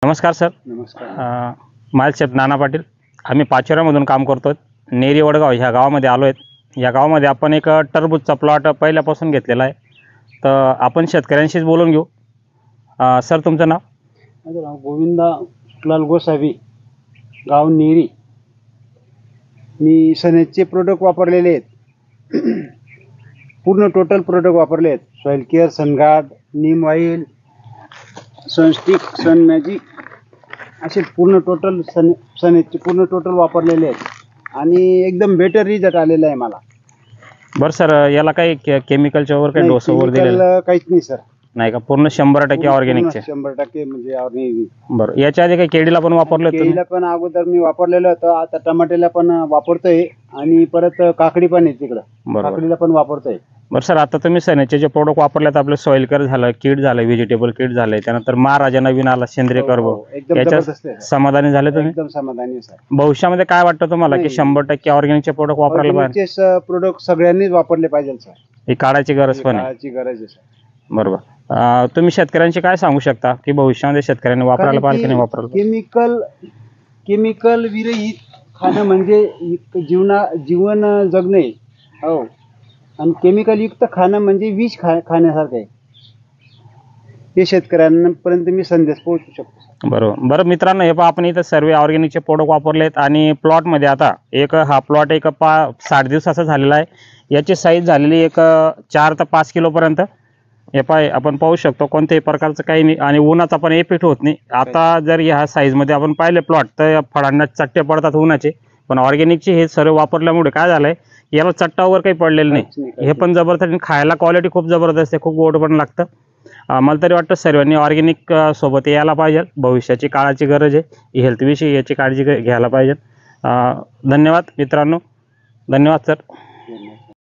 नमस्कार सर. नमस्कार. माझे नाना पाटील. आम्ही पाचोऱ्यामधून काम करतो. नेरी वडगाव ह्या गावामध्ये आलो आहेत. या गावामध्ये आपण एक टरबूजचा प्लॉट पहिल्यापासून घेतलेला आहे. तर आपण शेतकऱ्यांशीच बोलून घेऊ. सर तुमचं नाव? माझं नाव गोविंदा सुखलाल गोसावी, गाव नेरी. मी सनेजचे प्रोडक्ट वापरलेले आहेत. पूर्ण टोटल प्रोडक्ट वापरले आहेत. सॉइल केअर, सनगार्ड, नीम ऑइल, सनस्टिक, सन मॅजिक असे पूर्ण टोटल सनेजचे पूर्ण टोटल वापरलेले आहेत आणि एकदम बेटर रिझल्ट आलेला आहे मला. बरं सर, याला काही केमिकलच्या वगैरे काही डोस वगैरे दिलेला काहीच नाही सर. नाही का? पूर्ण 100% ऑर्गॅनिकचे? 100% म्हणजे ऑर्गॅनिक. बरं, याच्या आधी काही केळीला पण वापरलं होतं? केळीला पण अगोदर मी वापरलेलं होतं. आता टमाट्याला पण वापरतोय आणि परत काकडी पण आहे तिकडं. बरोबर. काकडीला पण वापरतोय. बरं सर, आता तुम्ही सनेचे जे प्रोडक्ट वापरलेत, आपलं सॉइल केअर झालं, किट झालं, व्हेजिटेबल किट झालंय, त्यानंतर महाराजा नवीन आला सेंद्रिय कर्ब, एकदम याच्या जबरदस्त आहे. समाधानी झाले तुम्ही? एकदम समाधानी आहे सर. भविष्यामध्ये काय वाटतं तुम्हाला की 100% ऑर्गॅनिकचे प्रोडक्ट वापरायला पाहिजे? ऑर्गॅनिकचे प्रोडक्ट सगळ्यांनीच वापरले पाहिजे सर. ही काळाची गरज पण आहे. काळाची गरज आहे सर. बरोबर. तुम्ही शेतकऱ्यांशी काय सांगू शकता की भविष्यामध्ये शेतकऱ्यांनी वापरायला पाहिजे की नाही वापरायला? केमिकल विरहित खाणं म्हणजे जीवन जगणे. हो. आणि केमिकल युक्त खाणं म्हणजे विष खाण्यासारखं आहे. हे शेतकऱ्यांपर्यंत मी संदेश पोहोचू शकतो. बरोबर. बरं मित्रांनो, हे पहा, आपण इथं सर्व ऑर्गॅनिकचे प्रोडक्ट वापरलेत आणि प्लॉटमध्ये आता हा प्लॉट 60 दिवसाचा झालेला आहे. याची साईज झालेली 4 ते 5 किलोपर्यंत. हे पाय आपण पाहू शकतो, कोणत्याही प्रकारचं काही नाही आणि उन्हाचा पण इफेक्ट होत नाही. आता जर ह्या साईजमध्ये आपण पाहिले प्लॉट, तर फळांना चट्टे पडतात उन्हाचे. पण ऑर्गॅनिकचे हे सर्व वापरल्यामुळे काय झालंय, याला चट्टा वगैरे काही पडलेलं नाही. हे पण जबरदस्त आणि खायला क्वालिटी खूप जबरदस्त आहे. खूप गोड पण लागतं. मला तरी वाटतं सर्वांनी ऑर्गॅनिक सोबत यायला पाहिजे. भविष्याची काळाची गरज आहे. हेल्थविषयी याची काळजी घ्यायला पाहिजे. धन्यवाद मित्रांनो. धन्यवाद सर.